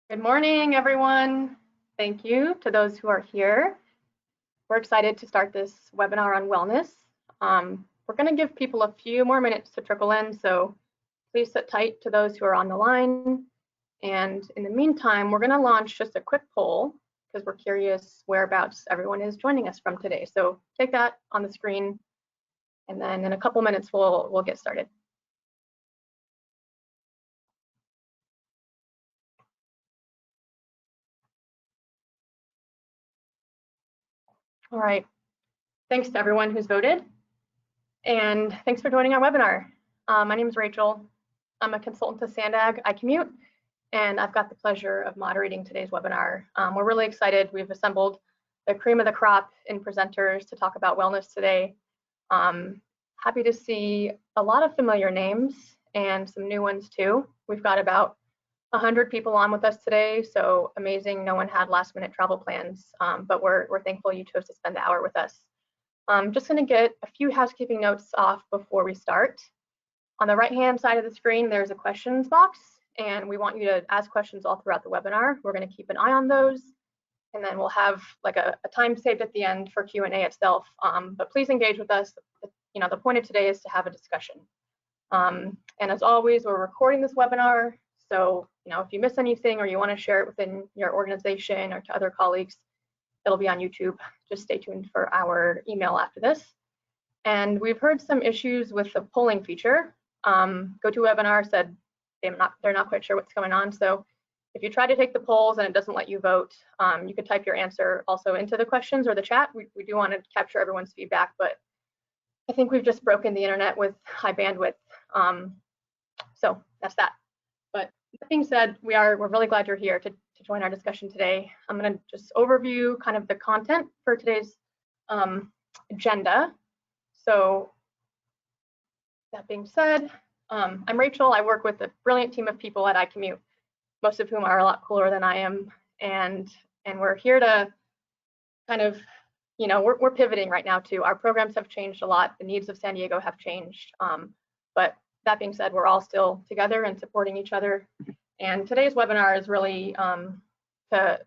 Good morning, everyone. Thank you to those who are here. We're excited to start this webinar on wellness. We're going to give people a few more minutes to trickle in, so please sit tight to those who are on the line. And in the meantime, we're going to launch just a quick poll because we're curious whereabouts everyone is joining us from today. So take that on the screen, and then in a couple minutes, we'll get started. All right. Thanks to everyone who's voted. And thanks for joining our webinar. My name is Rachel. I'm a consultant to SANDAG, iCommute, and I've got the pleasure of moderating today's webinar. We're really excited. We've assembled the cream of the crop in presenters to talk about wellness today. Happy to see a lot of familiar names and some new ones too. We've got about 100 people on with us today, so amazing. No one had last-minute travel plans, but we're thankful you chose to spend the hour with us. I'm just going to get a few housekeeping notes off before we start. On the right-hand side of the screen, there's a questions box, and we want you to ask questions all throughout the webinar. We're going to keep an eye on those, and then we'll have like a time saved at the end for Q&A itself. But please engage with us. You know, the point of today is to have a discussion. And as always, we're recording this webinar, so you know, if you miss anything or you want to share it within your organization or to other colleagues, it'll be on YouTube. Just stay tuned for our email after this. And we've heard some issues with the polling feature. GoToWebinar said they're not quite sure what's going on. So if you try to take the polls and it doesn't let you vote, you could type your answer also into the questions or the chat. We do want to capture everyone's feedback, but I think we've just broken the internet with high bandwidth. So that's that. But that being said, we're really glad you're here to join our discussion today. I'm going to just overview kind of the content for today's agenda. So that being said, I'm Rachel. I work with a brilliant team of people at iCommute, most of whom are a lot cooler than I am, and we're here to kind of, you know, we're pivoting right now too. Our programs have changed a lot. The needs of San Diego have changed, but that being said, we're all still together and supporting each other. And today's webinar is really to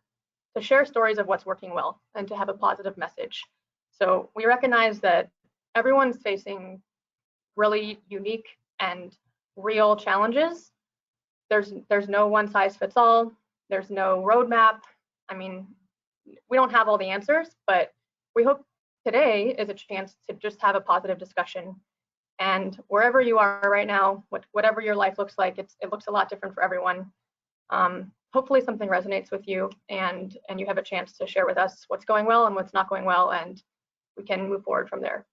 share stories of what's working well and to have a positive message. So we recognize that everyone's facing really unique and real challenges. There's no one size fits all. There's no roadmap. I mean, we don't have all the answers, but we hope today is a chance to just have a positive discussion. And wherever you are right now, whatever your life looks like, it looks a lot different for everyone. Hopefully something resonates with you and you have a chance to share with us what's going well and what's not going well, and we can move forward from there.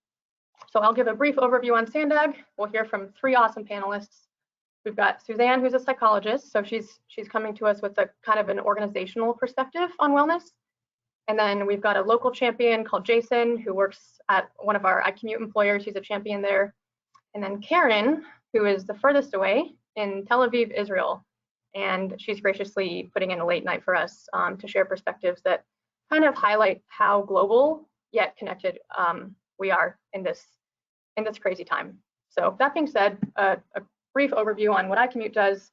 So I'll give a brief overview on SANDAG. We'll hear from 3 awesome panelists. We've got Suzanne, who's a psychologist, so she's coming to us with a kind of an organizational perspective on wellness. And then we've got a local champion called Jason, who works at one of our iCommute employers. He's a champion there. And then Karen, who is the furthest away in Tel Aviv, Israel. And she's graciously putting in a late night for us to share perspectives that kind of highlight how global yet connected we are in this crazy time. So that being said, a brief overview on what iCommute does.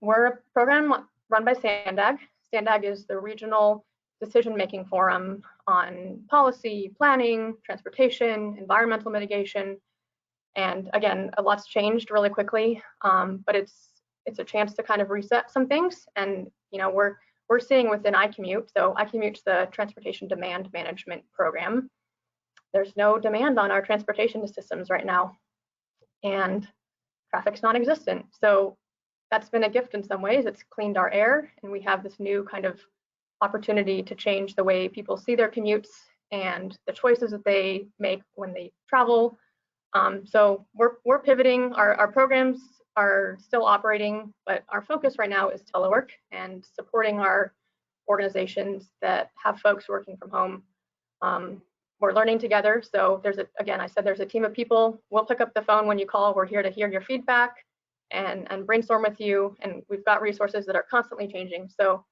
We're a program run by SANDAG. SANDAG is the regional decision-making forum on policy, planning, transportation, environmental mitigation. And again, a lot's changed really quickly, but it's a chance to kind of reset some things. And you know, we're seeing within iCommute. So iCommute's the transportation demand management program. There's no demand on our transportation systems right now, and traffic's non-existent. So that's been a gift in some ways. It's cleaned our air, and we have this new kind of opportunity to change the way people see their commutes and the choices that they make when they travel. So we're pivoting. Our programs are still operating, but our focus right now is telework and supporting our organizations that have folks working from home. We're learning together. So again, I said there's a team of people. We'll pick up the phone when you call. We're here to hear your feedback and brainstorm with you. And we've got resources that are constantly changing. So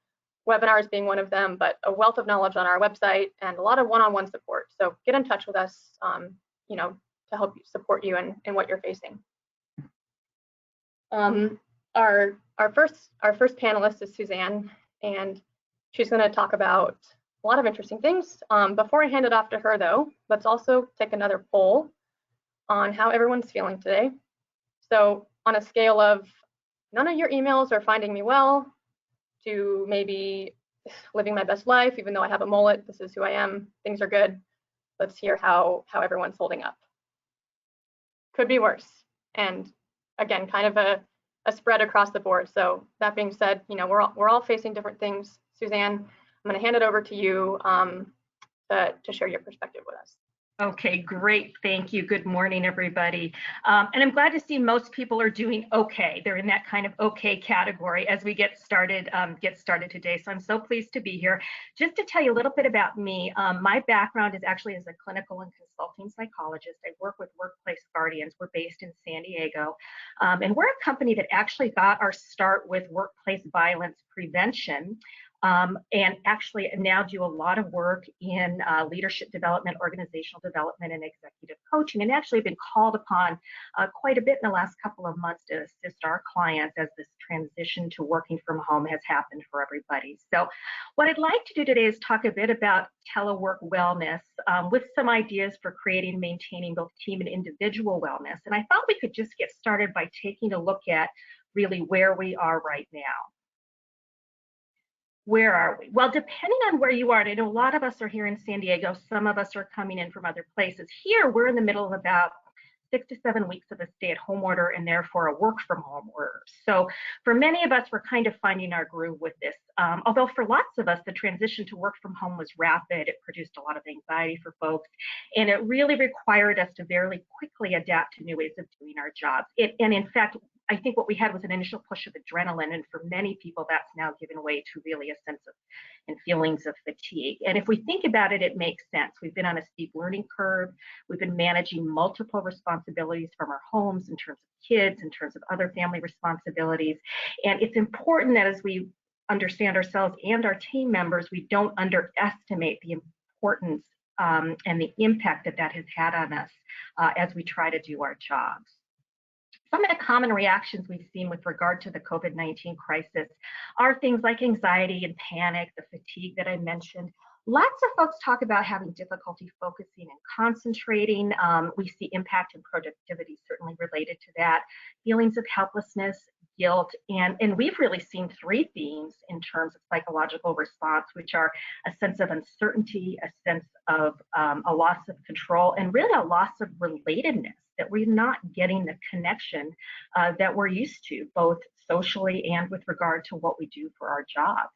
webinars being one of them, but a wealth of knowledge on our website and a lot of one-on-one support. So get in touch with us, you know, to help support you in what you're facing. Our our first panelist is Suzanne, and she's going to talk about a lot of interesting things. Before I hand it off to her, though, let's also take another poll on how everyone's feeling today. So on a scale of none of your emails are finding me well to maybe living my best life, even though I have a mullet, this is who I am, things are good. Let's hear how everyone's holding up. Could be worse. And again, kind of a spread across the board. So that being said, you know, we're all facing different things. Suzanne, I'm going to hand it over to you to share your perspective with us. Okay, great. Thank you. Good morning, everybody. And I'm glad to see most people are doing okay. They're in that kind of okay category as we get started today. So I'm so pleased to be here. Just to tell you a little bit about me, my background is actually as a clinical and consulting psychologist. I work with Workplace Guardians. We're based in San Diego. And we're a company that actually got our start with workplace violence prevention. And actually now do a lot of work in leadership development, organizational development, and executive coaching, and actually been called upon quite a bit in the last couple of months to assist our clients as this transition to working from home has happened for everybody. So what I'd like to do today is talk a bit about telework wellness with some ideas for creating and maintaining both team and individual wellness. And I thought we could just get started by taking a look at really where we are right now. Where are we? Well, depending on where you are, and I know a lot of us are here in San Diego, some of us are coming in from other places. Here, we're in the middle of about 6 to 7 weeks of a stay-at-home order and therefore a work-from-home order. So for many of us, we're kind of finding our groove with this. Although for lots of us, the transition to work from home was rapid. It produced a lot of anxiety for folks, and it really required us to very quickly adapt to new ways of doing our jobs. And in fact, I think what we had was an initial push of adrenaline, and for many people, that's now given way to really a sense of and feelings of fatigue. And if we think about it, it makes sense. We've been on a steep learning curve. We've been managing multiple responsibilities from our homes in terms of kids, in terms of other family responsibilities. And it's important that as we understand ourselves and our team members, we don't underestimate the importance and the impact that has had on us as we try to do our jobs. Some of the common reactions we've seen with regard to the COVID-19 crisis are things like anxiety and panic, the fatigue that I mentioned. Lots of folks talk about having difficulty focusing and concentrating. We see impact in productivity certainly related to that. Feelings of helplessness, guilt, and we've really seen 3 themes in terms of psychological response, which are a sense of uncertainty, a sense of a loss of control, and really a loss of relatedness, that we're not getting the connection that we're used to, both socially and with regard to what we do for our job.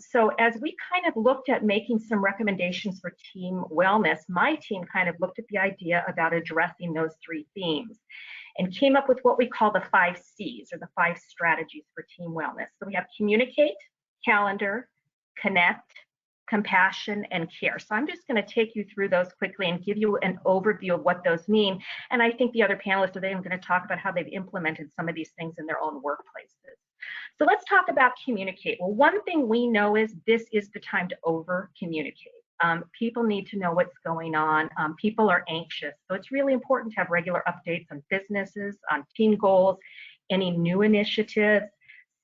So as we kind of looked at making some recommendations for team wellness, my team kind of looked at the idea about addressing those 3 themes and came up with what we call the 5 C's, or the 5 strategies for team wellness. So we have communicate, calendar, connect, compassion, and care. So I'm just going to take you through those quickly and give you an overview of what those mean. And I think the other panelists today are going to talk about how they've implemented some of these things in their own workplaces. So let's talk about communicate. Well, one thing we know is this is the time to over communicate. People need to know what's going on. People are anxious. So it's really important to have regular updates on businesses, on team goals, any new initiatives,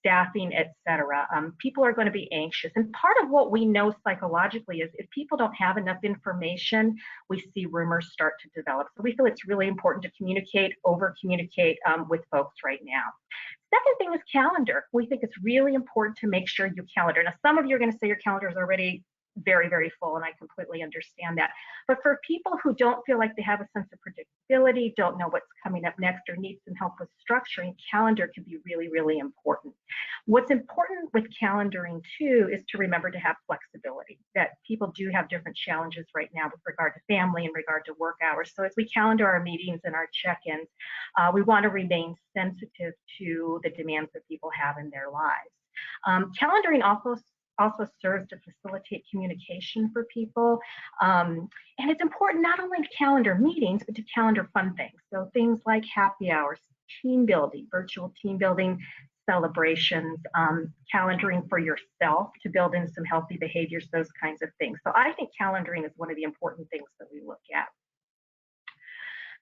staffing, etc. People are going to be anxious. And part of what we know psychologically is if people don't have enough information, we see rumors start to develop. So we feel it's really important to communicate, over communicate with folks right now. Second thing is calendar. We think it's really important to make sure you calendar. Now, some of you are going to say your calendar is already very, very full, and I completely understand that. But for people who don't feel like they have a sense of predictability, don't know what's coming up next, or need some help with structuring, calendar can be really, really important. What's important with calendaring too is to remember to have flexibility, that people do have different challenges right now with regard to family and regard to work hours. So as we calendar our meetings and our check-ins, we want to remain sensitive to the demands that people have in their lives. Calendaring also serves to facilitate communication for people. And it's important not only to calendar meetings, but to calendar fun things. So things like happy hours, team building, virtual team building, celebrations, calendaring for yourself to build in some healthy behaviors, those kinds of things. So I think calendaring is one of the important things that we look at.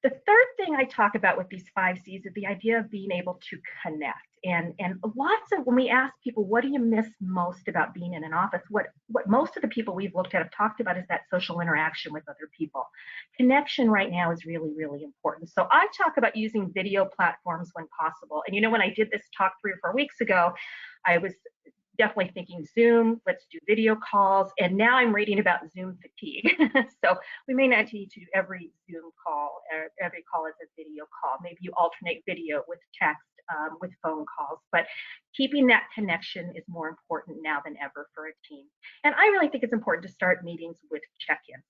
The third thing I talk about with these 5 C's is the idea of being able to connect. And lots of, when we ask people, what do you miss most about being in an office? What most of the people we've looked at have talked about is that social interaction with other people. Connection right now is really, really important. So I talk about using video platforms when possible. And you know, when I did this talk 3 or 4 weeks ago, I was definitely thinking Zoom, let's do video calls, and now I'm reading about Zoom fatigue. So we may not need to do every Zoom call, or every call is a video call. Maybe you alternate video with text, with phone calls, but keeping that connection is more important now than ever for a team. And I really think it's important to start meetings with check-ins.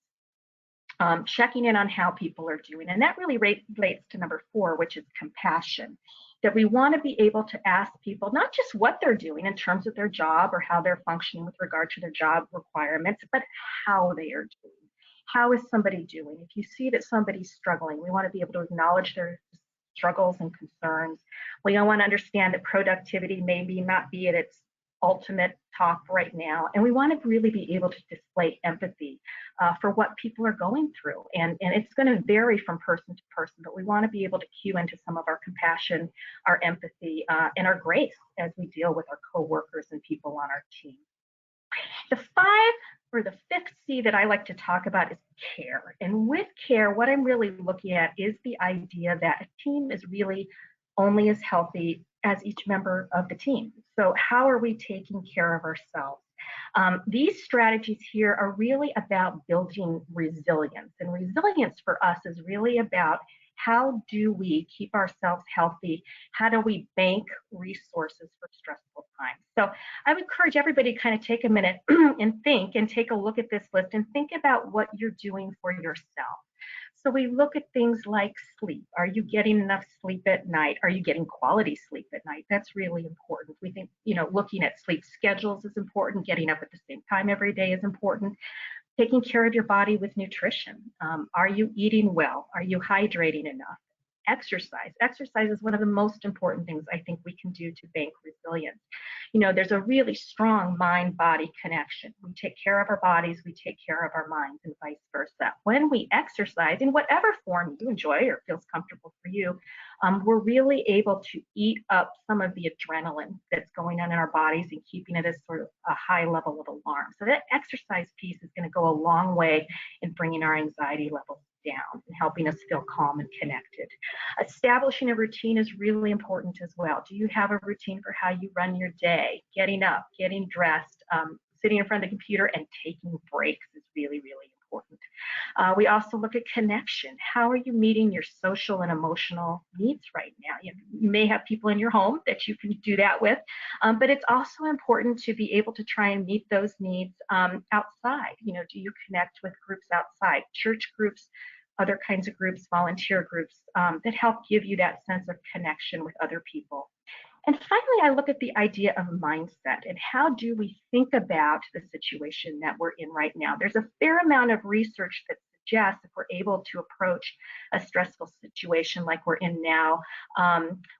Checking in on how people are doing. And that really relates to number 4, which is compassion. That we want to be able to ask people not just what they're doing in terms of their job or how they're functioning with regard to their job requirements, but how they are doing. How is somebody doing? If you see that somebody's struggling, we want to be able to acknowledge their struggles and concerns. We want to understand that productivity maybe not be at its ultimate top right now, and we want to really be able to display empathy for what people are going through, and it's going to vary from person to person, but we want to be able to cue into some of our compassion, our empathy, and our grace as we deal with our coworkers and people on our team. The 5th C that I like to talk about is care, and with care, what I'm really looking at is the idea that a team is really only as healthy as each member of the team. So how are we taking care of ourselves? These strategies here are really about building resilience. And resilience for us is really about how do we keep ourselves healthy? How do we bank resources for stressful times? So I would encourage everybody to kind of take a minute and think and take a look at this list and think about what you're doing for yourself. So we look at things like sleep. Are you getting enough sleep at night? Are you getting quality sleep at night? That's really important. We think, you know, looking at sleep schedules is important. Getting up at the same time every day is important. Taking care of your body with nutrition. Are you eating well? Are you hydrating enough? Exercise. Exercise is one of the most important things I think we can do to bank resilience. You know, there's a really strong mind-body connection. We take care of our bodies, we take care of our minds, and vice versa. When we exercise, in whatever form you enjoy or feels comfortable for you, we're really able to eat up some of the adrenaline that's going on in our bodies and keeping it as sort of a high level of alarm. So that exercise piece is going to go a long way in bringing our anxiety levels down and helping us feel calm and connected. Establishing a routine is really important as well. Do you have a routine for how you run your day? Getting up, getting dressed, sitting in front of the computer and taking breaks is really, really important. We also look at connection. How are you meeting your social and emotional needs right now? You may have people in your home that you can do that with, but it's also important to be able to try and meet those needs outside. You know, do you connect with groups outside, church groups, other kinds of groups, volunteer groups that help give you that sense of connection with other people? And finally, I look at the idea of mindset and how do we think about the situation that we're in right now. There's a fair amount of research that suggests if we're able to approach a stressful situation like we're in now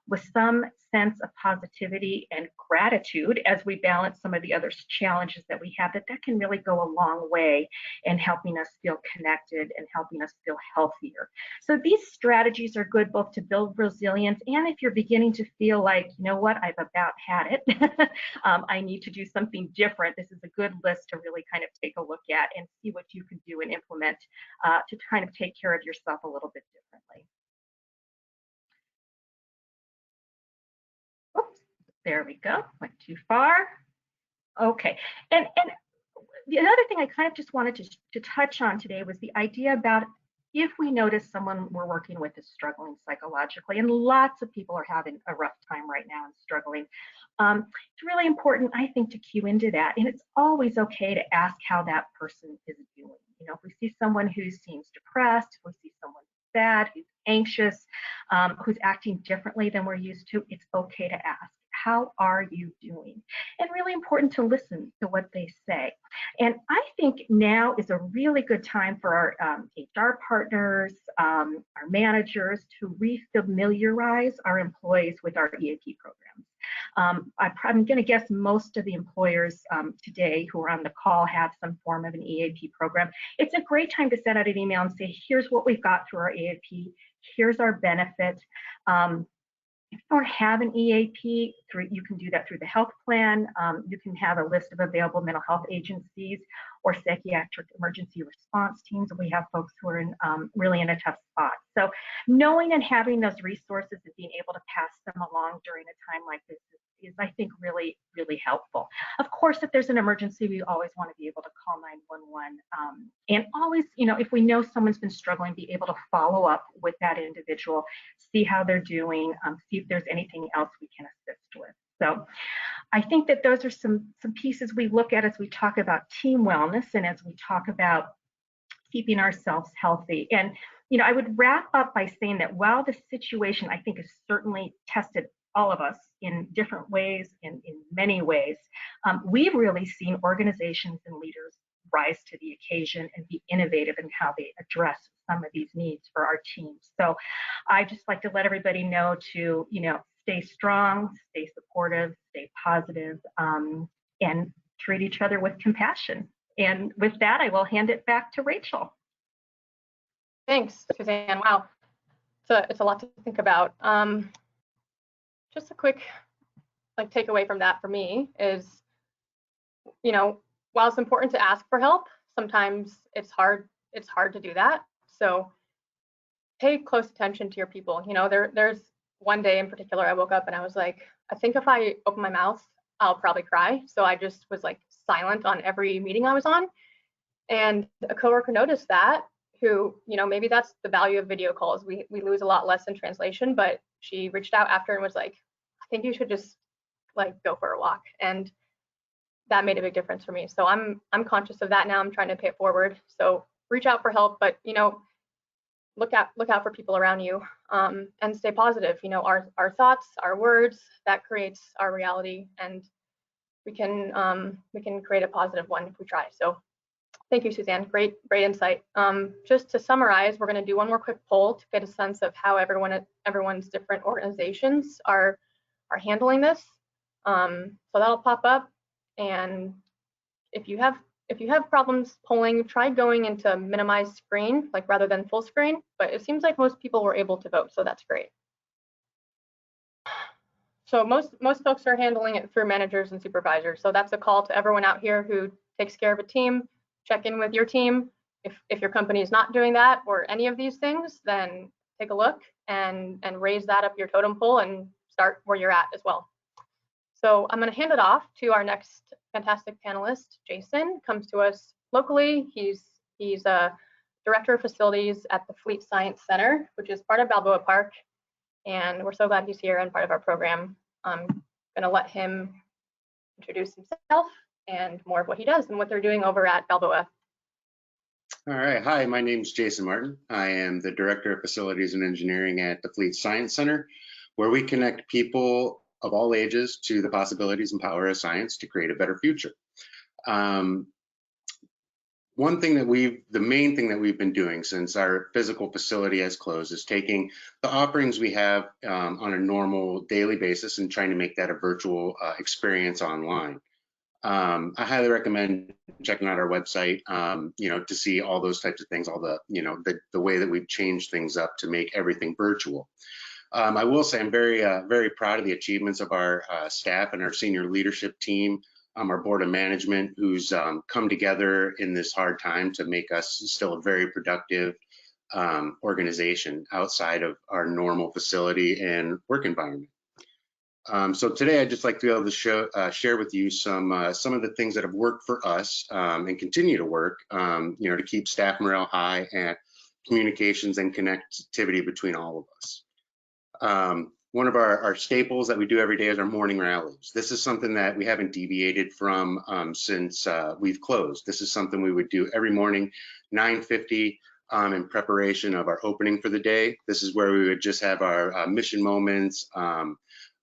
with some sense of positivity and gratitude as we balance some of the other challenges that we have, that can really go a long way in helping us feel connected and helping us feel healthier. So these strategies are good both to build resilience, and if you're beginning to feel like, you know what, I've about had it, I need to do something different, this is a good list to really kind of take a look at and see what you can do and implement to kind of take care of yourself a little bit differently. Oops, there we go, went too far. Okay, and the other thing I kind of just wanted to touch on today was the idea about if we notice someone we're working with is struggling psychologically, and lots of people are having a rough time right now and struggling, it's really important, I think, to cue into that. And it's always okay to ask how that person is doing. You know, if we see someone who seems depressed, if we see someone sad, who's anxious, who's acting differently than we're used to, it's okay to ask, how are you doing? And really important to listen to what they say. And I think now is a really good time for our HR partners, our managers to refamiliarize our employees with our EAP programs. I'm going to guess most of the employers today who are on the call have some form of an EAP program. It's a great time to send out an email and say, here's what we've got through our EAP. Here's our benefit. If you don't have an EAP, you can do that through the health plan. You can have a list of available mental health agencies or psychiatric emergency response teams. We have folks who are really in a tough spot. So knowing and having those resources and being able to pass them along during a time like this is I think, really, really helpful. Of course, if there's an emergency, we always want to be able to call 911. And always, if we know someone's been struggling, be able to follow up with that individual, see how they're doing, see if there's anything else we can assist with. So I think that those are some pieces we look at as we talk about team wellness and as we talk about keeping ourselves healthy. And, I would wrap up by saying that while the situation, I think, has certainly tested all of us in different ways, in many ways, we've really seen organizations and leaders rise to the occasion and be innovative in how they address some of these needs for our teams. So I just like to let everybody know to, stay strong, stay supportive, stay positive, and treat each other with compassion. And with that, I will hand it back to Rachel. Thanks, Suzanne. Wow, it's a lot to think about. Just a quick takeaway from that for me is, while it's important to ask for help, sometimes it's hard to do that. So pay close attention to your people. There's one day in particular I woke up and I was like, I think if I open my mouth, I'll probably cry. So I just was silent on every meeting I was on. And a coworker noticed that, who, maybe that's the value of video calls. We lose a lot less in translation, but she reached out after and was like, I think you should just go for a walk. And that made a big difference for me. So I'm conscious of that now. I'm trying to pay it forward. So reach out for help, but look out for people around you, and stay positive. Our thoughts, our words, that creates our reality, and we can create a positive one if we try. So thank you, Suzanne. Great insight. Just to summarize, we're going to do one more quick poll to get a sense of how everyone's different organizations are handling this. So that'll pop up, and if you have problems polling, try going into minimized screen, rather than full screen. But it seems like most people were able to vote, so that's great. So most folks are handling it through managers and supervisors. So that's a call to everyone out here who takes care of a team. Check in with your team. If your company is not doing that or any of these things, then take a look and raise that up your totem pole and start where you're at as well. So I'm going to hand it off to our next fantastic panelist. Jason comes to us locally. He's a director of facilities at the Fleet Science Center, which is part of Balboa Park. And we're so glad he's here and part of our program. I'm going to let him introduce himself and more of what he does and what they're doing over at Balboa. All right. Hi, my name is Jason Martin. I am the Director of Facilities and Engineering at the Fleet Science Center, where we connect people of all ages to the possibilities and power of science to create a better future. The main thing that we've been doing since our physical facility has closed is taking the offerings we have on a normal daily basis and trying to make that a virtual experience online. I highly recommend checking out our website, to see all those types of things, all the way that we've changed things up to make everything virtual. I will say I'm very proud of the achievements of our staff and our senior leadership team, our board of management, who's come together in this hard time to make us still a very productive organization outside of our normal facility and work environment. So today I'd just like to be able to share with you some of the things that have worked for us and continue to work, to keep staff morale high and communications and connectivity between all of us. One of our staples that we do every day is our morning rallies. This is something that we haven't deviated from since we've closed. This is something we would do every morning, 9:50, in preparation of our opening for the day. This is where we would just have our mission moments,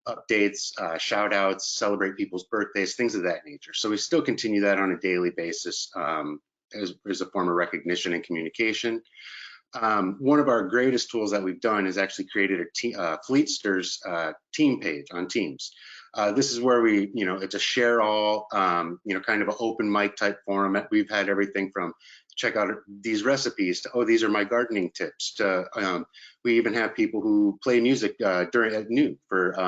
updates, shout outs, celebrate people's birthdays, things of that nature. So we still continue that on a daily basis as a form of recognition and communication. One of our greatest tools that we've done is actually created a Fleetsters team page on Teams. This is where we, it's a share all, kind of an open mic type forum. We've had everything from check out these recipes to, oh, these are my gardening tips, to we even have people who play music at noon for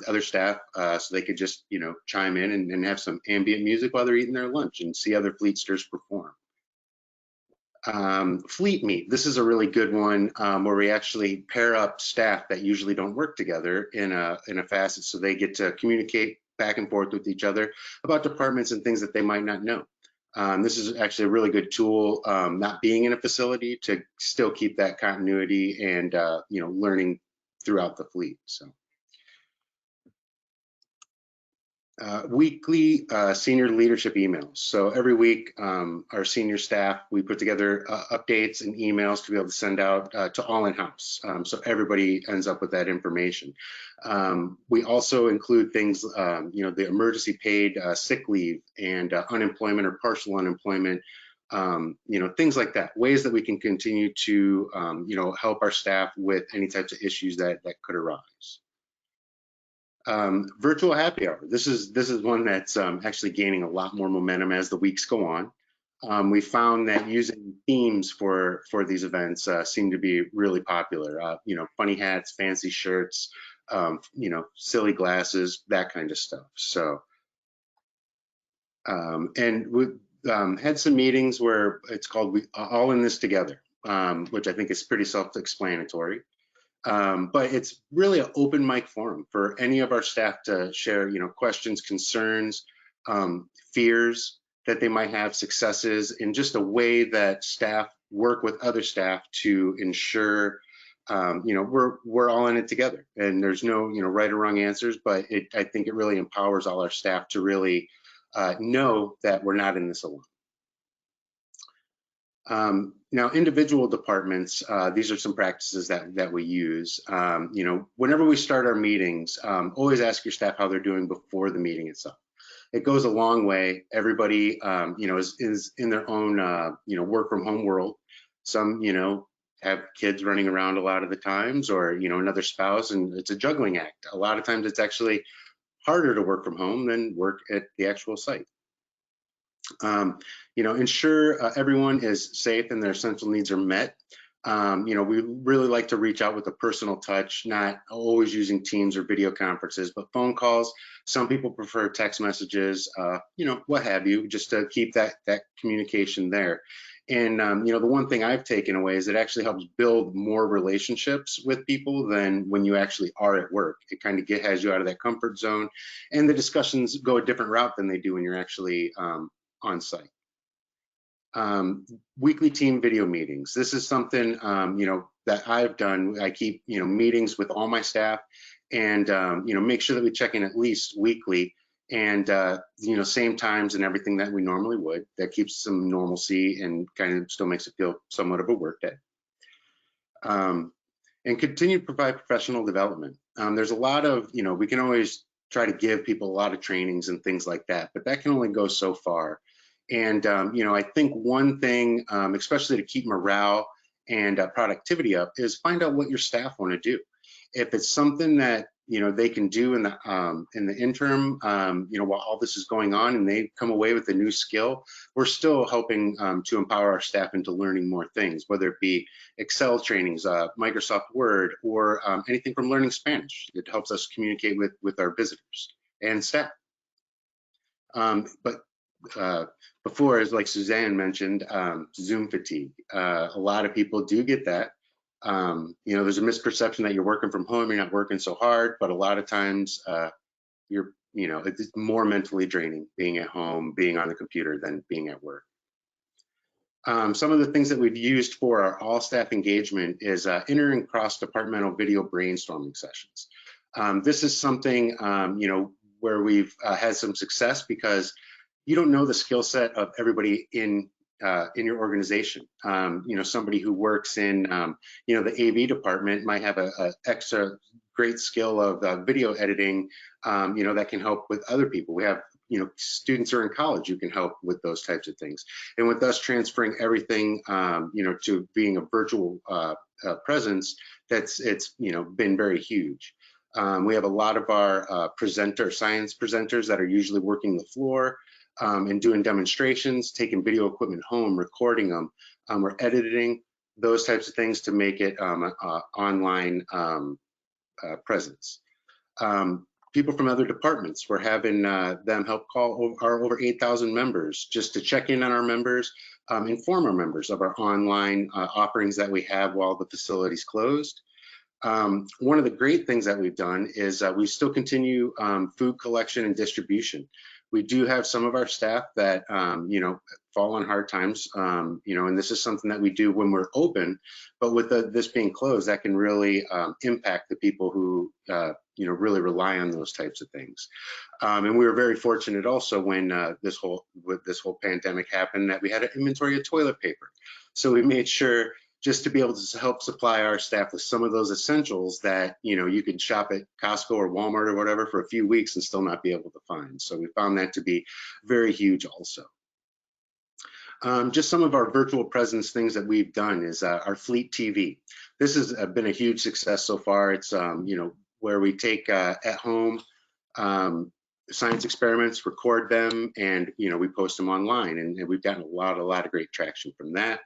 other staff, so they could just, chime in and have some ambient music while they're eating their lunch and see other Fleetsters perform. Fleet meet. This is a really good one, where we actually pair up staff that usually don't work together in a facet, so they get to communicate back and forth with each other about departments and things that they might not know. This is actually a really good tool, not being in a facility, to still keep that continuity and learning throughout the fleet. So. Weekly senior leadership emails. So every week, our senior staff, we put together updates and emails to be able to send out to all in-house. So everybody ends up with that information. We also include things, the emergency paid sick leave and unemployment or partial unemployment, things like that, ways that we can continue to, help our staff with any types of issues that could arise. Virtual happy hour. This is one that's actually gaining a lot more momentum as the weeks go on. We found that using themes for these events seem to be really popular. Funny hats, fancy shirts, silly glasses, that kind of stuff. So, and we had some meetings where it's called All in This Together, which I think is pretty self-explanatory. But it's really an open mic forum for any of our staff to share, questions, concerns, fears that they might have, successes, in just a way that staff work with other staff to ensure, we're all in it together. And there's no, right or wrong answers, but I think it really empowers all our staff to really know that we're not in this alone. Now, individual departments, these are some practices that we use. Whenever we start our meetings, always ask your staff how they're doing before the meeting itself. It goes a long way. Everybody, is in their own, work from home world. Some, have kids running around a lot of the times, or, another spouse, and it's a juggling act. A lot of times it's actually harder to work from home than work at the actual site. Ensure everyone is safe and their essential needs are met. We really like to reach out with a personal touch, not always using Teams or video conferences, but phone calls. Some people prefer text messages, what have you, just to keep that communication there. And, the one thing I've taken away is it actually helps build more relationships with people than when you actually are at work. It kind of has you out of that comfort zone, and the discussions go a different route than they do when you're actually on site. Weekly team video meetings. This is something, that I've done. I keep, meetings with all my staff, and, make sure that we check in at least weekly, and, same times and everything that we normally would. That keeps some normalcy and kind of still makes it feel somewhat of a work day. And continue to provide professional development. There's a lot of, we can always try to give people a lot of trainings and things like that, but that can only go so far. And, I think one thing, especially to keep morale and productivity up, is find out what your staff want to do. If it's something that, they can do in the interim, while all this is going on, and they come away with a new skill, we're still helping to empower our staff into learning more things, whether it be Excel trainings, Microsoft Word, or anything from learning Spanish. It helps us communicate with our visitors and staff. Before, as like Suzanne mentioned, Zoom fatigue. A lot of people do get that. There's a misperception that you're working from home, you're not working so hard, but a lot of times it's more mentally draining being at home, being on the computer, than being at work. Some of the things that we've used for our all staff engagement is entering cross-departmental video brainstorming sessions. This is something, where we've had some success, because you don't know the skill set of everybody in your organization. Somebody who works in, the AV department might have a extra great skill of video editing, that can help with other people. We have, students who are in college who can help with those types of things. And with us transferring everything, to being a virtual presence, it's been very huge. We have a lot of our science presenters that are usually working the floor and doing demonstrations, taking video equipment home, recording them. We're editing those types of things to make it online presence. People from other departments, we're having them help call our over 8,000 members just to check in on our members, inform our members of our online offerings that we have while the facility's closed. One of the great things that we've done is we still continue food collection and distribution. We do have some of our staff that, you know, fall on hard times, you know, and this is something that we do when we're open, but with this being closed, that can really impact the people who, you know, really rely on those types of things. And we were very fortunate also when this whole pandemic happened that we had an inventory of toilet paper. So we made sure just to be able to help supply our staff with some of those essentials that, you know, you could shop at Costco or Walmart or whatever for a few weeks and still not be able to find. So we found that to be very huge also. Just some of our virtual presence things that we've done is our Fleet TV. This has been a huge success so far. It's, you know, where we take at home science experiments, record them, and, you know, we post them online, and we've gotten a lot of great traction from that.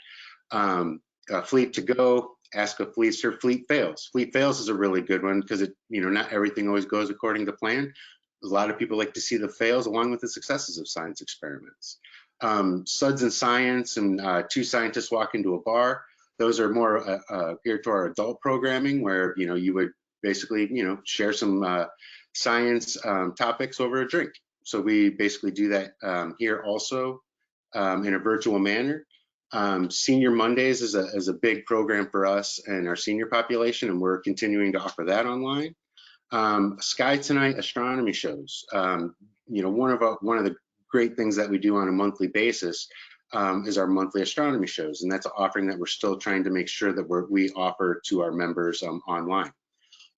Fleet to go, ask a fleecer, Fleet fails. Fleet fails is a really good one because it, you know, not everything always goes according to plan. A lot of people like to see the fails along with the successes of science experiments. Suds and Science and Two Scientists Walk into a Bar. Those are more geared to our adult programming where, you know, you would basically, you know, share some science topics over a drink. So we basically do that here also in a virtual manner. Senior Mondays is a big program for us and our senior population, and we're continuing to offer that online. Sky Tonight astronomy shows. You know, one of the great things that we do on a monthly basis is our monthly astronomy shows, and that's an offering that we're still trying to make sure that we offer to our members online.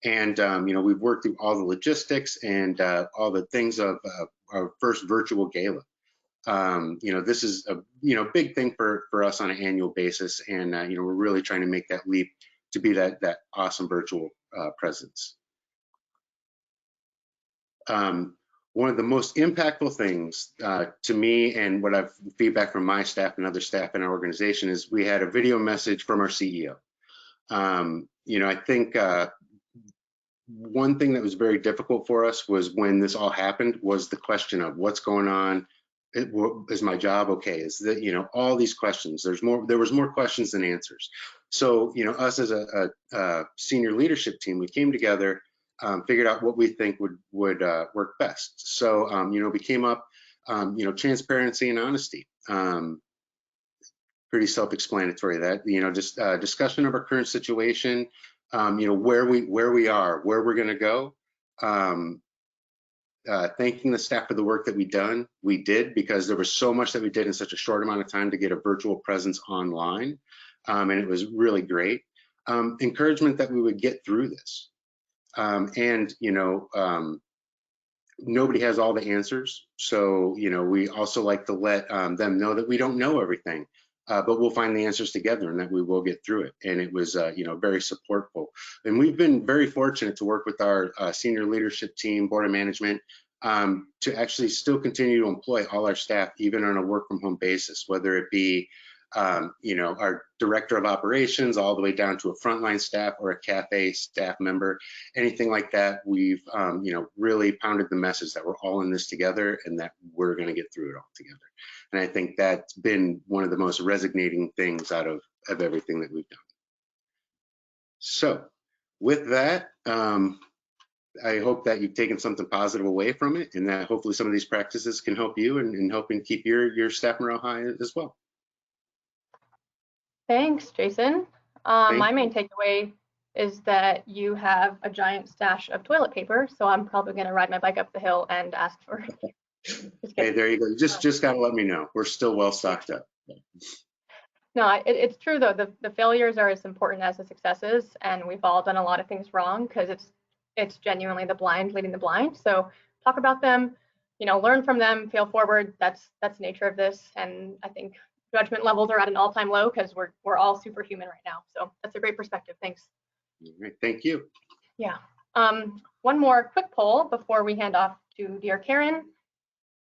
And you know, we've worked through all the logistics and all the things of our first virtual gala. You know, this is a, you know, big thing for us on an annual basis, and you know, we're really trying to make that leap to be that awesome virtual presence. One of the most impactful things to me, and what I've feedback from my staff and other staff in our organization, is we had a video message from our CEO. You know, I think one thing that was very difficult for us was when this all happened was the question of what's going on. Is my job okay? Is that, you know, all these questions, there was more questions than answers. So, you know, us as a senior leadership team, we came together, figured out what we think would work best. So, you know, we came up, you know, transparency and honesty. Pretty self-explanatory that, you know, just discussion of our current situation, you know, where we are, where we're going to go. Thanking the staff for the work that we did, because there was so much that we did in such a short amount of time to get a virtual presence online, and it was really great. Encouragement that we would get through this, and you know, nobody has all the answers, so you know, we also like to let them know that we don't know everything, but we'll find the answers together and that we will get through it. And it was, you know, very supportful. And we've been very fortunate to work with our senior leadership team, board of management, to actually still continue to employ all our staff, even on a work from home basis, whether it be, you know, our director of operations, all the way down to a frontline staff or a cafe staff member, anything like that. We've, you know, really pounded the message that we're all in this together and that we're going to get through it all together. And I think that's been one of the most resonating things out of everything that we've done. So with that, I hope that you've taken something positive away from it, and that hopefully some of these practices can help you in helping keep your staff morale high as well. Thanks, Jason. My main takeaway is that you have a giant stash of toilet paper, so I'm probably going to ride my bike up the hill and ask for it. Hey, there you go. You just got to let me know. We're still well stocked up. No, it's true though. The failures are as important as the successes, and we've all done a lot of things wrong because it's genuinely the blind leading the blind. So talk about them, you know, learn from them, fail forward. That's the nature of this, and I think judgment levels are at an all-time low because we're all superhuman right now. So that's a great perspective. Thanks. All right, thank you. Yeah. One more quick poll before we hand off to dear Karen.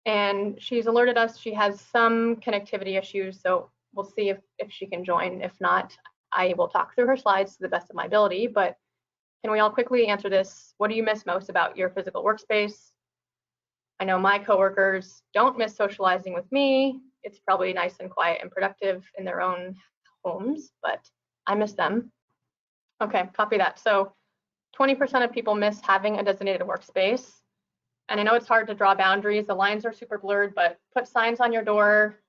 And she's alerted us she has some connectivity issues, so we'll see if she can join. If not, I will talk through her slides to the best of my ability. But can we all quickly answer this? What do you miss most about your physical workspace? I know my coworkers don't miss socializing with me. It's probably nice and quiet and productive in their own homes, but I miss them. Okay, copy that. So 20% of people miss having a designated workspace. And I know it's hard to draw boundaries. The lines are super blurred, but put signs on your door,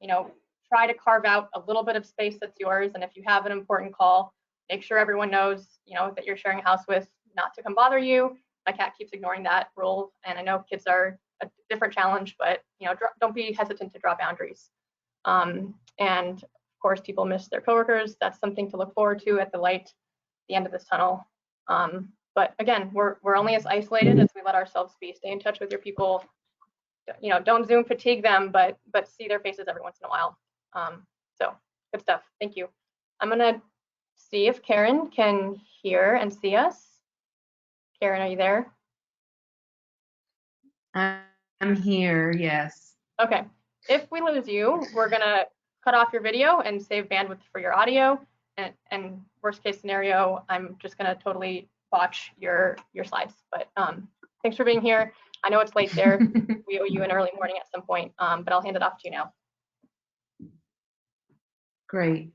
try to carve out a little bit of space that's yours. And if you have an important call, make sure everyone knows, that you're sharing a house with, not to come bother you. My cat keeps ignoring that rule. And I know kids are a different challenge, but, don't be hesitant to draw boundaries. And of course, people miss their coworkers. That's something to look forward to at the light, at the end of this tunnel. But again, we're only as isolated as we let ourselves be. Stay in touch with your people. Don't Zoom fatigue them, but see their faces every once in a while. So good stuff. Thank you. I'm gonna see if Karen can hear and see us. Karen, are you there? I'm here, yes. Okay. If we lose you, we're gonna cut off your video and save bandwidth for your audio. And worst case scenario, I'm just gonna totally botch your slides. But thanks for being here. I know it's late there. We owe you an early morning at some point, but I'll hand it off to you now. Great.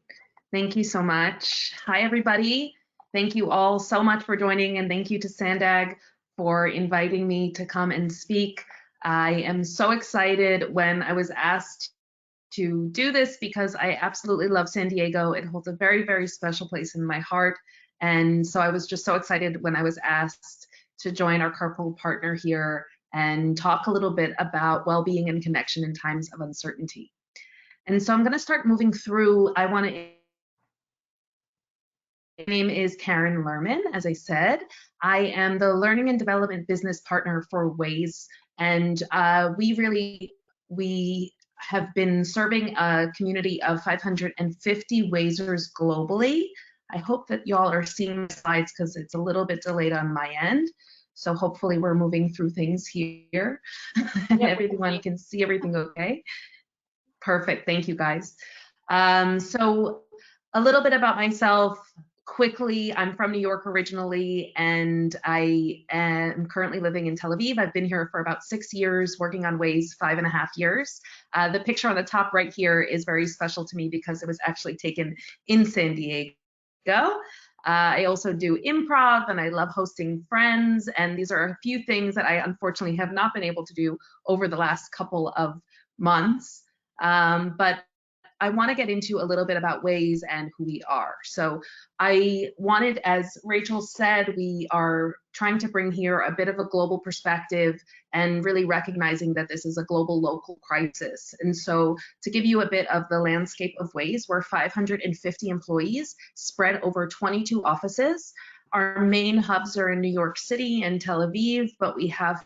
Thank you so much. Hi, everybody. Thank you all so much for joining, and thank you to SANDAG for inviting me to come and speak. I am so excited when I was asked to do this because I absolutely love San Diego. It holds a very, very special place in my heart. And so I was just so excited when I was asked to join our carpool partner here and talk a little bit about well-being and connection in times of uncertainty. And so I'm going to start moving through. My name is Karen Lerman, as I said. I am the Learning and Development Business Partner for Waze. And we have been serving a community of 550 Wazers globally. I hope that y'all are seeing the slides because it's a little bit delayed on my end. So hopefully we're moving through things here and everyone can see everything okay. Perfect, thank you guys. So a little bit about myself. Quickly, I'm from New York originally, and I am currently living in Tel Aviv. I've been here for about 6 years, working on Waze 5.5 years. The picture on the top right here is very special to me because it was actually taken in San Diego. I also do improv, and I love hosting friends, and these are a few things that I unfortunately have not been able to do over the last couple of months. But I want to get into a little bit about Waze and who we are. So I wanted, as Rachel said, we are trying to bring here a bit of a global perspective and really recognizing that this is a global local crisis. And so to give you a bit of the landscape of Waze, we're 550 employees spread over 22 offices. Our main hubs are in New York City and Tel Aviv, but we have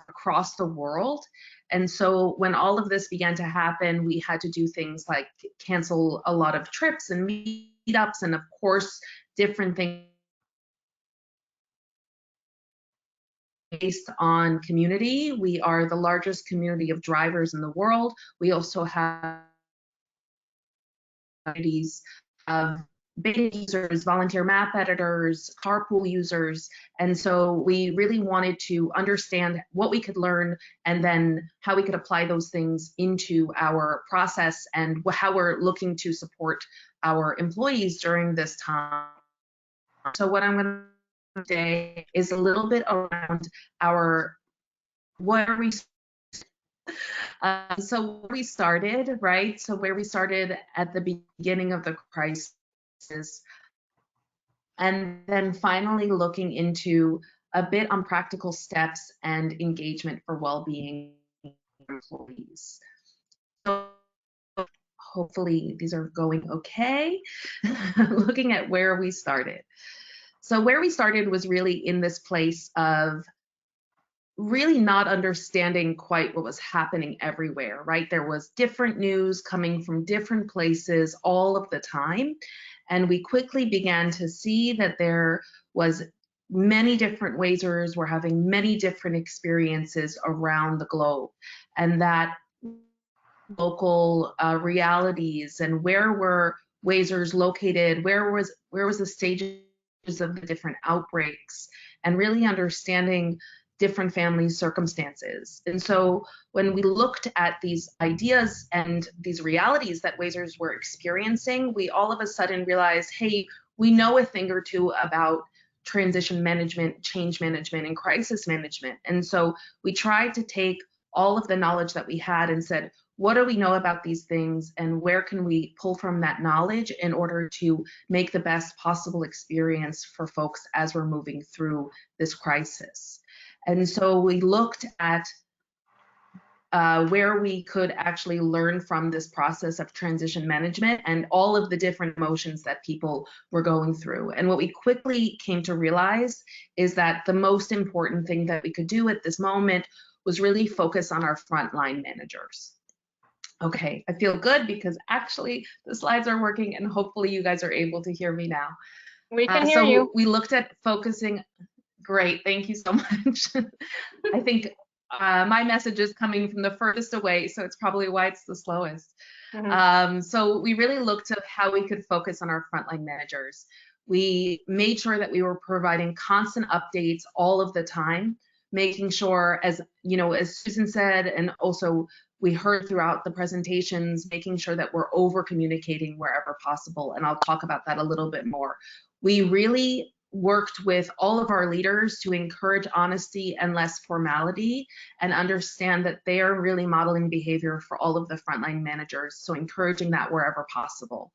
across the world. And so when all of this began to happen, we had to do things like cancel a lot of trips and meetups, and of course, different things based on community. We are the largest community of drivers in the world. We also have communities of beta users, volunteer map editors, carpool users. And so we really wanted to understand what we could learn and then how we could apply those things into our process and how we're looking to support our employees during this time. So what I'm going to do today is a little bit around where we started, right? So where we started at the beginning of the crisis, and then finally looking into a bit on practical steps and engagement for well-being employees. So hopefully these are going okay. Looking at where we started. So where we started was really in this place of really not understanding quite what was happening everywhere, right? There was different news coming from different places all of the time. And we quickly began to see that there was many different Wazers were having many different experiences around the globe, and that local realities and where were Wazers located, where was the stages of the different outbreaks, and really understanding different family circumstances. And so when we looked at these ideas and these realities that Wazers were experiencing, we all of a sudden realized, hey, we know a thing or two about transition management, change management, and crisis management. And so we tried to take all of the knowledge that we had and said, what do we know about these things, and where can we pull from that knowledge in order to make the best possible experience for folks as we're moving through this crisis. And so we looked at where we could actually learn from this process of transition management and all of the different emotions that people were going through. And what we quickly came to realize is that the most important thing that we could do at this moment was really focus on our frontline managers. Okay, I feel good because actually the slides are working and hopefully you guys are able to hear me now. We can hear you. We looked at focusing. Great, thank you so much. I think my message is coming from the furthest away, so it's probably why it's the slowest. So we really looked at how we could focus on our frontline managers. We made sure that we were providing constant updates all of the time, making sure, as you know, as Susan said, and also we heard throughout the presentations, making sure that we're over communicating wherever possible. And I'll talk about that a little bit more. We really worked with all of our leaders to encourage honesty and less formality, and understand that they are really modeling behavior for all of the frontline managers. So encouraging that wherever possible.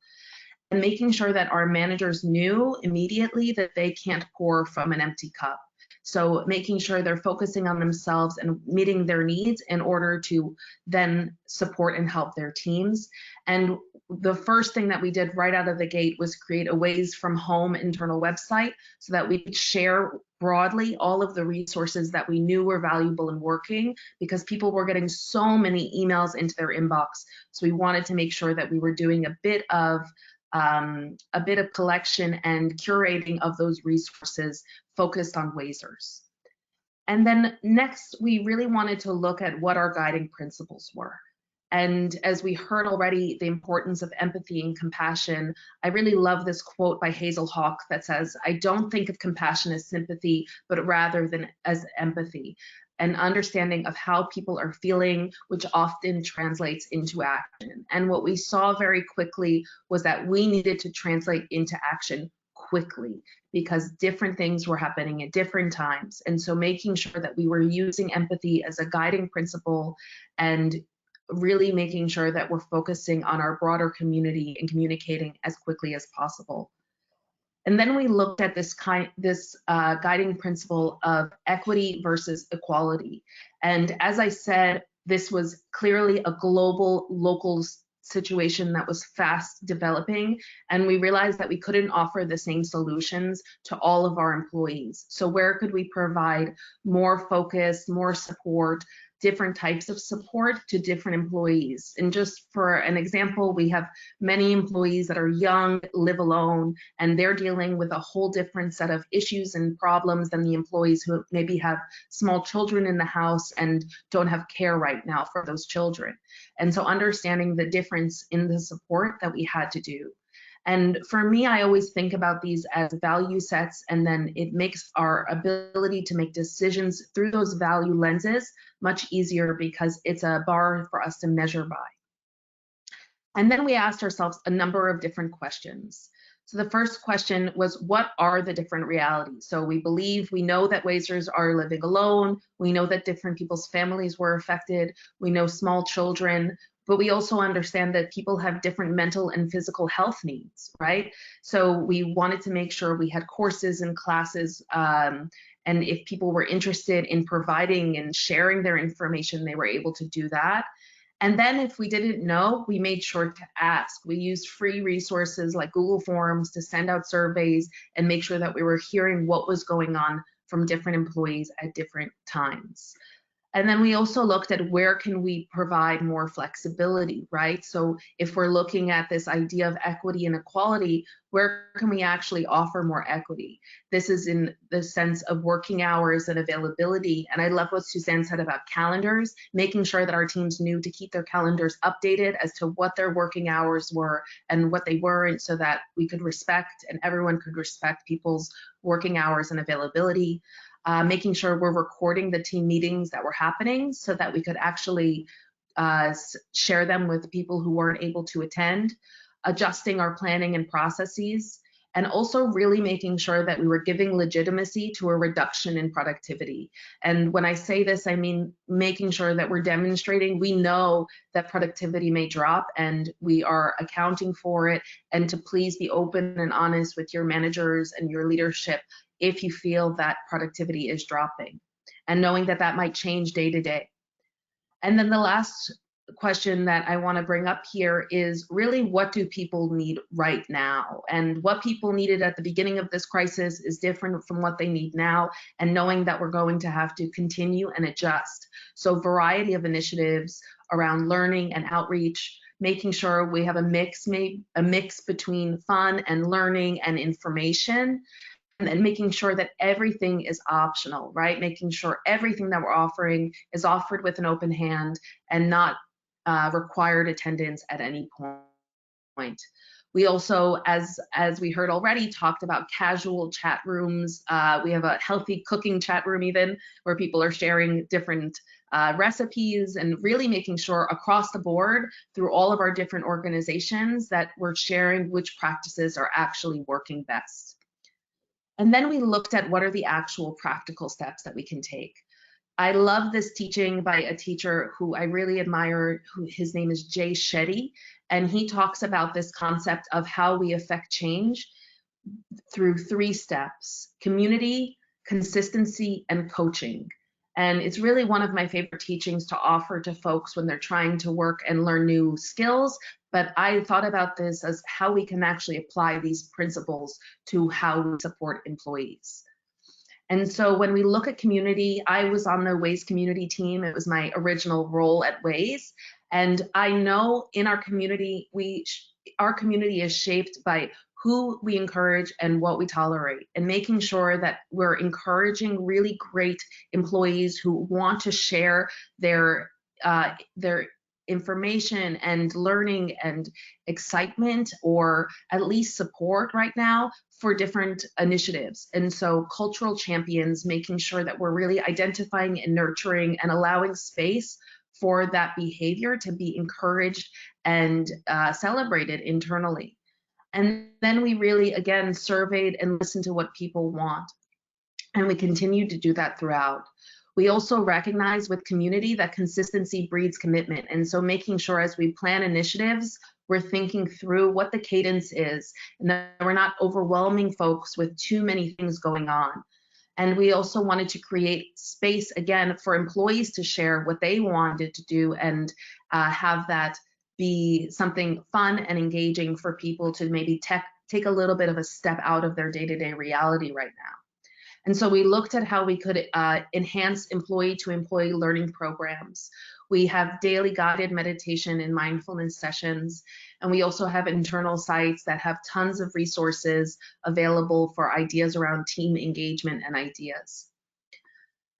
And making sure that our managers knew immediately that they can't pour from an empty cup. So making sure they're focusing on themselves and meeting their needs in order to then support and help their teams. And the first thing that we did right out of the gate was create a Waze from home internal website so that we could share broadly all of the resources that we knew were valuable and working, because people were getting so many emails into their inbox. So we wanted to make sure that we were doing a bit of collection and curating of those resources focused on Wazers. And then next, we really wanted to look at what our guiding principles were. And as we heard already, the importance of empathy and compassion, I really love this quote by Hazel Hawke that says, "I don't think of compassion as sympathy, but rather than as empathy." An understanding of how people are feeling, which often translates into action. And what we saw very quickly was that we needed to translate into action quickly, because different things were happening at different times. And so making sure that we were using empathy as a guiding principle and really making sure that we're focusing on our broader community and communicating as quickly as possible. And then we looked at this guiding principle of equity versus equality. And as I said, this was clearly a global, local situation that was fast developing. And we realized that we couldn't offer the same solutions to all of our employees. So where could we provide more focus, more support, different types of support to different employees? And just for an example, we have many employees that are young, live alone, and they're dealing with a whole different set of issues and problems than the employees who maybe have small children in the house and don't have care right now for those children. And so understanding the difference in the support that we had to do. And for me, I always think about these as value sets, and then it makes our ability to make decisions through those value lenses much easier because it's a bar for us to measure by. And then we asked ourselves a number of different questions. So the first question was, what are the different realities? So we know that Wazers are living alone. We know that different people's families were affected. We know small children. But we also understand that people have different mental and physical health needs, right? So we wanted to make sure we had courses and classes, and if people were interested in providing and sharing their information, they were able to do that. And then if we didn't know, we made sure to ask. We used free resources like Google Forms to send out surveys and make sure that we were hearing what was going on from different employees at different times. And then we also looked at where can we provide more flexibility, right? So if we're looking at this idea of equity and equality, where can we actually offer more equity? This is in the sense of working hours and availability. And I love what Suzanne said about calendars, making sure that our teams knew to keep their calendars updated as to what their working hours were and what they weren't, so that we could respect and everyone could respect people's working hours and availability. Making sure we're recording the team meetings that were happening so that we could actually share them with people who weren't able to attend, adjusting our planning and processes, and also really making sure that we were giving legitimacy to a reduction in productivity. And when I say this, I mean making sure that we're demonstrating we know that productivity may drop and we are accounting for it, and to please be open and honest with your managers and your leadership if you feel that productivity is dropping, and knowing that that might change day to day. And then the last question that I want to bring up here is really, what do people need right now? And what people needed at the beginning of this crisis is different from what they need now, and knowing that we're going to have to continue and adjust. So variety of initiatives around learning and outreach, making sure we have a mix between fun and learning and information, and making sure that everything is optional, right? Making sure everything that we're offering is offered with an open hand and not required attendance at any point. We also, as we heard already, talked about casual chat rooms. We have a healthy cooking chat room even, where people are sharing different recipes, and really making sure across the board through all of our different organizations that we're sharing which practices are actually working best. And then we looked at what are the actual practical steps that we can take. I love this teaching by a teacher who I really admire, his name is Shetty, and he talks about this concept of how we affect change through 3 steps: community, consistency, and coaching. And it's really one of my favorite teachings to offer to folks when they're trying to work and learn new skills. But I thought about this as how we can actually apply these principles to how we support employees. And so when we look at community, I was on the Waze community team. It was my original role at Waze. And I know in our community, our community is shaped by who we encourage and what we tolerate, and making sure that we're encouraging really great employees who want to share their information and learning and excitement, or at least support right now for different initiatives. And so cultural champions, making sure that we're really identifying and nurturing and allowing space for that behavior to be encouraged and celebrated internally. And then we really, again, surveyed and listened to what people want. And we continue to do that throughout. We also recognize with community that consistency breeds commitment. And so making sure as we plan initiatives, we're thinking through what the cadence is, and that we're not overwhelming folks with too many things going on. And we also wanted to create space, again, for employees to share what they wanted to do, and have that be something fun and engaging for people to maybe take a little bit of a step out of their day-to-day reality right now. And so we looked at how we could enhance employee-to-employee learning programs. We have daily guided meditation and mindfulness sessions, and we also have internal sites that have tons of resources available for ideas around team engagement and ideas.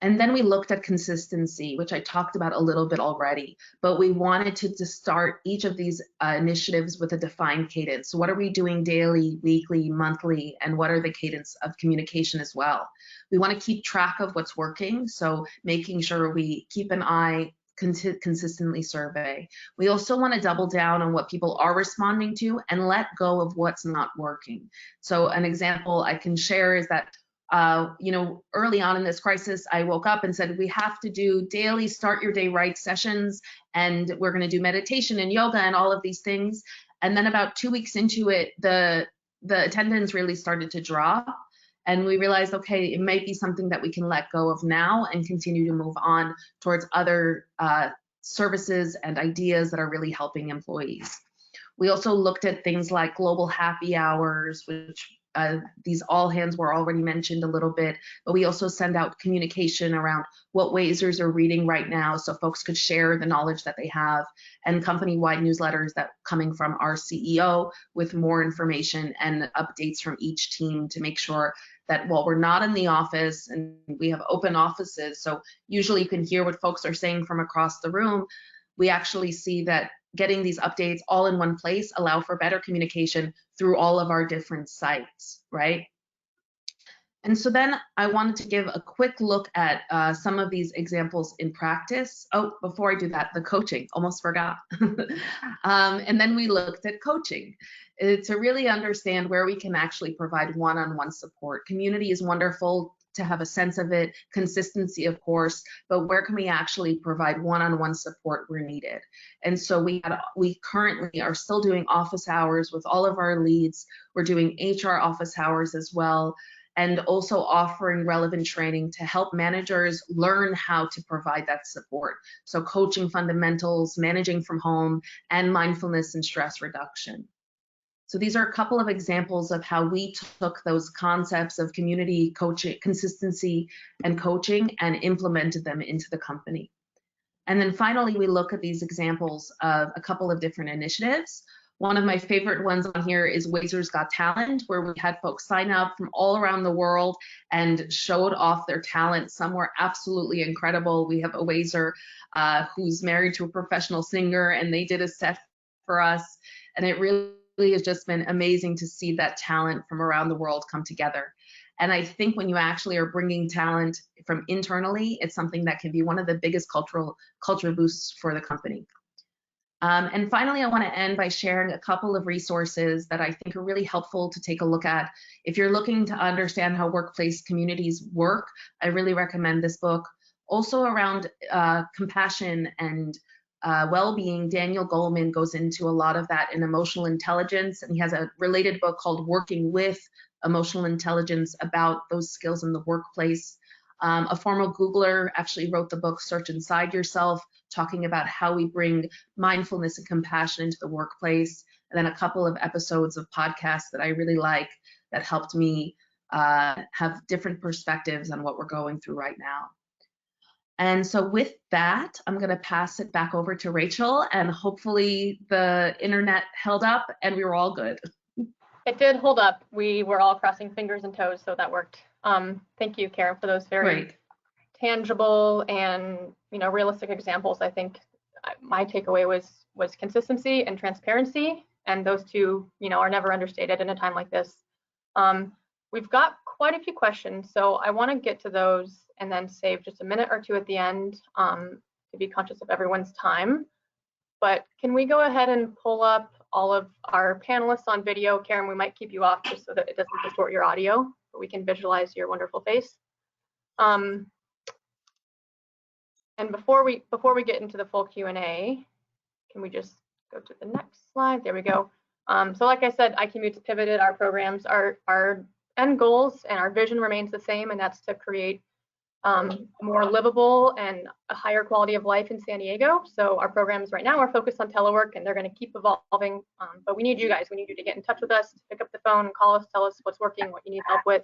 And then we looked at consistency, which I talked about a little bit already, but we wanted to start each of these initiatives with a defined cadence. So what are we doing daily, weekly, monthly, and what are the cadence of communication as well? We want to keep track of what's working, so making sure we keep an eye, consistently survey. We also want to double down on what people are responding to and let go of what's not working. So an example I can share is that early on in this crisis, I woke up and said, we have to do daily start your day right sessions, and we're going to do meditation and yoga and all of these things. And then about 2 weeks into it, the attendance really started to drop. And we realized, okay, it might be something that we can let go of now and continue to move on towards other services and ideas that are really helping employees. We also looked at things like global happy hours, which these all hands were already mentioned a little bit, but we also send out communication around what Wazers are reading right now so folks could share the knowledge that they have, and company-wide newsletters that coming from our CEO with more information and updates from each team to make sure that while we're not in the office and we have open offices, so usually you can hear what folks are saying from across the room, we actually see that getting these updates all in one place allow for better communication through all of our different sites, right? And so then I wanted to give a quick look at some of these examples in practice. Oh, before I do that, the coaching, almost forgot. And then we looked at coaching to really understand where we can actually provide one-on-one support. Community is wonderful to have a sense of it, consistency, of course, but where can we actually provide one-on-one support where needed? And so we currently are still doing office hours with all of our leads. We're doing HR office hours as well, and also offering relevant training to help managers learn how to provide that support. So coaching fundamentals, managing from home, and mindfulness and stress reduction. So these are a couple of examples of how we took those concepts of community coaching, consistency and coaching, and implemented them into the company. And then finally, we look at these examples of a couple of different initiatives. One of my favorite ones on here is Wazers Got Talent, where we had folks sign up from all around the world and showed off their talent. Some were absolutely incredible. We have a Wazer who's married to a professional singer, and they did a set for us. And it really has just been amazing to see that talent from around the world come together. And I think when you actually are bringing talent from internally, it's something that can be one of the biggest culture boosts for the company. And finally, I want to end by sharing a couple of resources that I think are really helpful to take a look at. If you're looking to understand how workplace communities work, I really recommend this book. Also around compassion and well-being, Daniel Goleman goes into a lot of that in emotional intelligence, and he has a related book called Working with Emotional Intelligence about those skills in the workplace. A former Googler actually wrote the book Search Inside Yourself, talking about how we bring mindfulness and compassion into the workplace. And then a couple of episodes of podcasts that I really like that helped me have different perspectives on what we're going through right now. And so with that, I'm going to pass it back over to Rachel, and hopefully the internet held up and we were all good. It did hold up. We were all crossing fingers and toes, so that worked. Thank you, Karen, for those very tangible and realistic examples. I think my takeaway was consistency and transparency, and those two are never understated in a time like this. We've got quite a few questions, so I want to get to those and then save just a minute or two at the end to be conscious of everyone's time. But can we go ahead and pull up all of our panelists on video? Karen, we might keep you off just so that it doesn't distort your audio, but we can visualize your wonderful face. And before we get into the full Q&A, can we just go to the next slide? There we go. So like I said, iCommute's pivoted our programs. Our end goals and our vision remains the same, and that's to create more livable and a higher quality of life in San Diego. So our programs right now are focused on telework, and they're going to keep evolving. But we need you guys. We need you to get in touch with us, pick up the phone, call us, tell us what's working, what you need help with,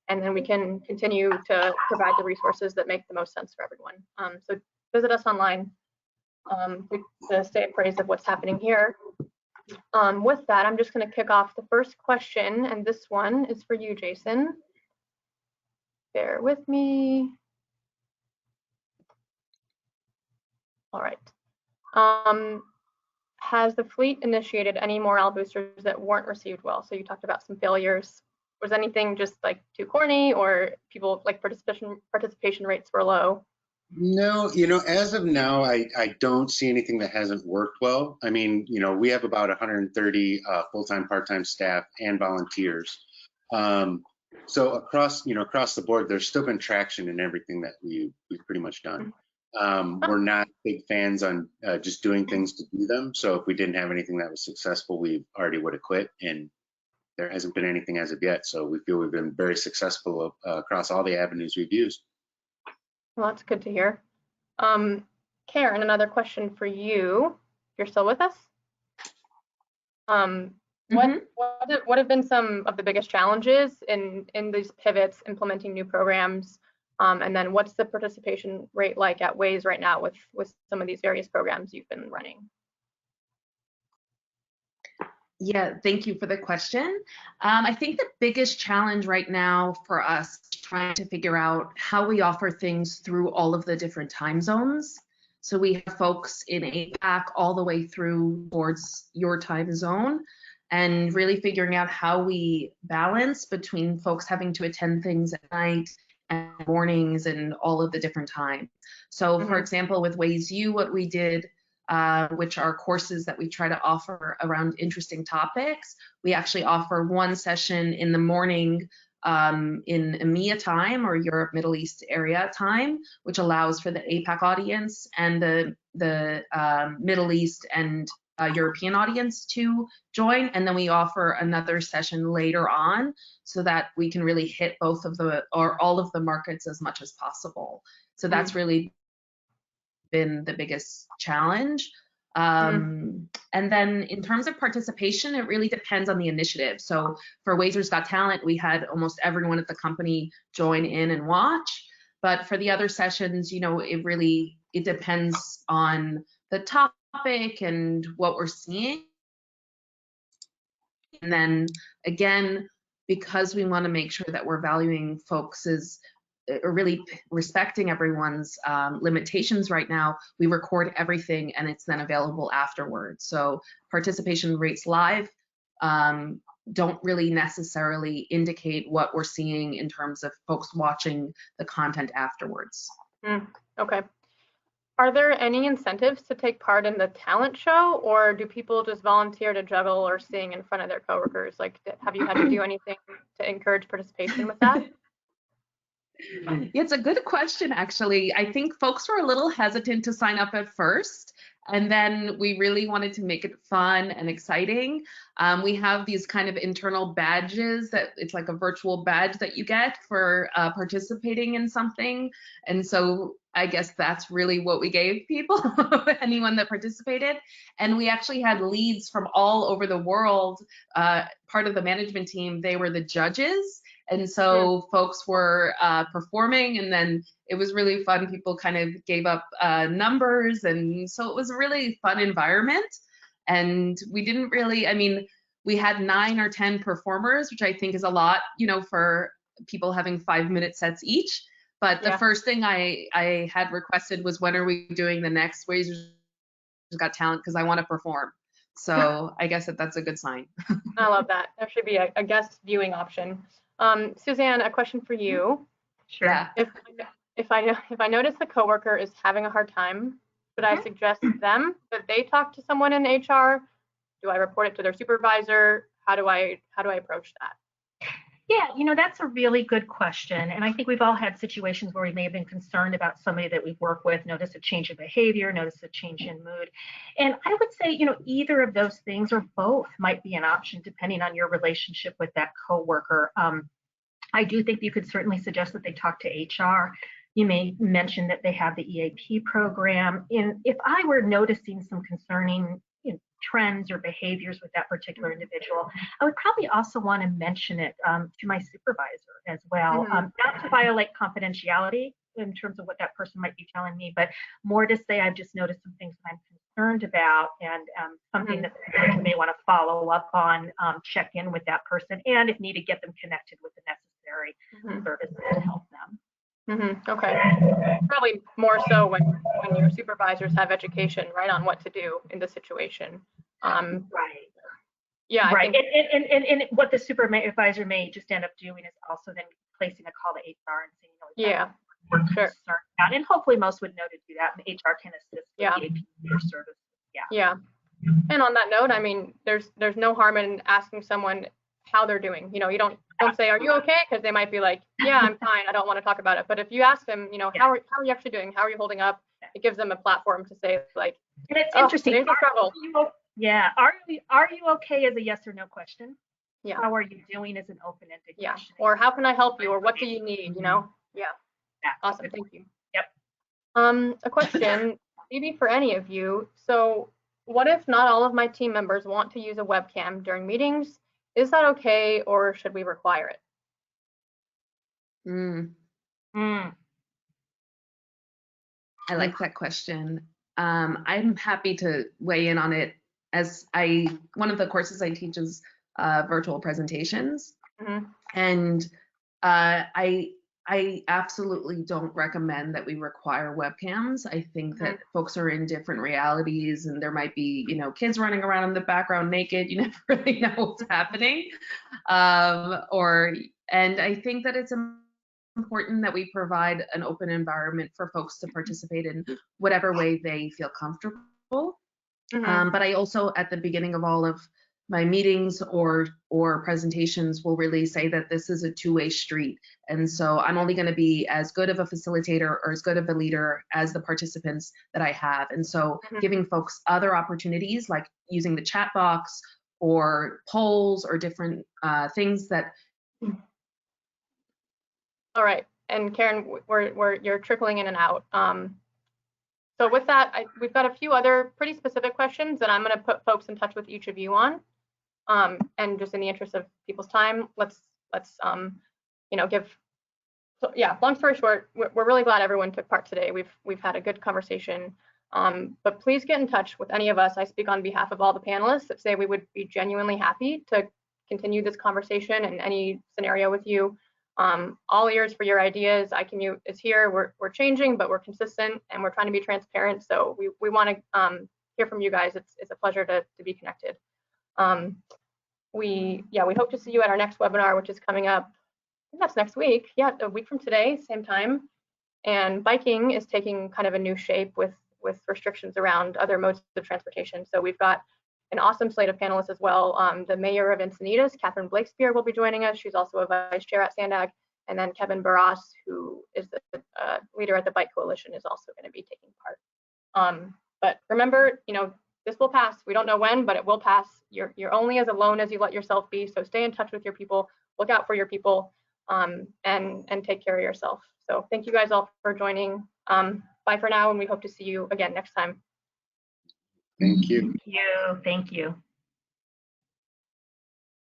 and then we can continue to provide the resources that make the most sense for everyone. So visit us online to stay appraised of what's happening here. With that, I'm just going to kick off the first question, and this one is for you, Jason. Bear with me. All right. Has the fleet initiated any morale boosters that weren't received well? So you talked about some failures. Was anything just like too corny, or people like participation rates were low? No, as of now, I don't see anything that hasn't worked well. I mean, we have about 130 full-time, part-time staff and volunteers. So across the board, there's still been traction in everything that we've pretty much done. We're not big fans on just doing things to do them. So if we didn't have anything that was successful, we already would have quit, and there hasn't been anything as of yet. So we feel we've been very successful across all the avenues we've used. Well, that's good to hear. Karen, another question for you. If you're still with us. What have been some of the biggest challenges in these pivots, implementing new programs? And then what's the participation rate like at Waze right now with some of these various programs you've been running? Yeah, thank you for the question. I think the biggest challenge right now for us is trying to figure out how we offer things through all of the different time zones. So we have folks in APAC all the way through towards your time zone, and really figuring out how we balance between folks having to attend things at night and mornings and all of the different times. So for example, with Waze U, what we did, which are courses that we try to offer around interesting topics. We actually offer one session in the morning in EMEA time, or Europe, Middle East area time, which allows for the APAC audience and the Middle East and European audience to join. And then we offer another session later on so that we can really hit both of the, or all of the markets as much as possible. So that's really been the biggest challenge. And then in terms of participation, it really depends on the initiative. So for Wazers Got Talent, we had almost everyone at the company join in and watch. But for the other sessions, you know, it depends on the topic and what we're seeing. And then again, because we want to make sure that we're valuing folks' really respecting everyone's limitations right now, we record everything and it's then available afterwards. So participation rates live don't really necessarily indicate what we're seeing in terms of folks watching the content afterwards. Okay. Are there any incentives to take part in the talent show, or do people just volunteer to juggle or sing in front of their coworkers? Like, have you had to do anything to encourage participation with that? It's a good question, actually. I think folks were a little hesitant to sign up at first, and then we really wanted to make it fun and exciting. We have these kind of internal badges that it's like a virtual badge that you get for participating in something. And so I guess that's really what we gave people, anyone that participated. And we actually had leads from all over the world. Part of the management team, they were the judges. And so folks were performing, and then it was really fun. People kind of gave up numbers, and so it was a really fun environment. And we didn't really, I mean, we had 9 or 10 performers, which I think is a lot, you know, for people having 5-minute sets each. But the first thing I had requested was, when are we doing the next Wazers Got Talent? Because I want to perform. So I guess that's a good sign. I love that. There should be a guest viewing option. Suzanne, a question for you. Sure. Yeah. If I notice the coworker is having a hard time, should I suggest them that they talk to someone in HR? Do I report it to their supervisor? How do I approach that? Yeah, you know, that's a really good question. And I think we've all had situations where we may have been concerned about somebody that we've worked with, notice a change in behavior, notice a change in mood. And I would say, you know, either of those things or both might be an option depending on your relationship with that coworker. I do think you could certainly suggest that they talk to HR. You may mention that they have the EAP program. And if I were noticing some concerning trends or behaviors with that particular individual, I would probably also want to mention it to my supervisor as well, not to violate confidentiality in terms of what that person might be telling me, but more to say, I've just noticed some things that I'm concerned about, and something that the manager may want to follow up on, check in with that person, and if needed, get them connected with the necessary services to help them. Okay. Probably more so when your supervisors have education, right, on what to do in the situation. Right. Yeah. Right. And what the supervisor may just end up doing is also then placing a call to HR and saying, you know, we're concerned about, and hopefully most would know to do that, and HR can assist with your services. Yeah. And on that note, I mean, there's no harm in asking someone how they're doing. You know, you don't say, are you okay? Because they might be like, yeah, I'm fine. I don't want to talk about it. But if you ask them, you know, how are you actually doing? How are you holding up? It gives them a platform to say, like, and it's interesting. There's a struggle. Are you okay is a yes or no question. Yeah. How are you doing is an open-ended question. Or how can I help you? Or what do you need? You know? Yeah. Awesome. Thank you. Yep. A question maybe for any of you. So what if not all of my team members want to use a webcam during meetings? Is that okay, or should we require it? I like that question. I'm happy to weigh in on it, as one of the courses I teach is virtual presentations. And I absolutely don't recommend that we require webcams. I think that folks are in different realities, and there might be, kids running around in the background naked. You never really know what's happening. And I think that it's important that we provide an open environment for folks to participate in whatever way they feel comfortable. But I also, at the beginning of all of my meetings or presentations, will really say that this is a two-way street. And so I'm only going to be as good of a facilitator or as good of a leader as the participants that I have. And so giving folks other opportunities, like using the chat box or polls or different things that. All right, and Karen, you're trickling in and out. So with that, we've got a few other pretty specific questions that I'm going to put folks in touch with each of you on. And just in the interest of people's time, let's give. So yeah, long story short, we're really glad everyone took part today. We've had a good conversation. But please get in touch with any of us. I speak on behalf of all the panelists that say we would be genuinely happy to continue this conversation in any scenario with you. All ears for your ideas. iCommute is here. We're changing, but we're consistent, and we're trying to be transparent. So we want to hear from you guys. It's a pleasure to be connected. We hope to see you at our next webinar, which is coming up. I think that's next week. Yeah, a week from today, same time. And biking is taking kind of a new shape with restrictions around other modes of transportation. So we've got an awesome slate of panelists as well. The mayor of Encinitas, Catherine Blakespear, will be joining us. She's also a vice chair at SANDAG. And then Kevin Barras, who is the leader at the Bike Coalition, is also going to be taking part. But remember, this will pass. We don't know when, but it will pass. You're only as alone as you let yourself be. So stay in touch with your people, look out for your people, and take care of yourself. So thank you guys all for joining. Bye for now, and we hope to see you again next time. Thank you. Thank you.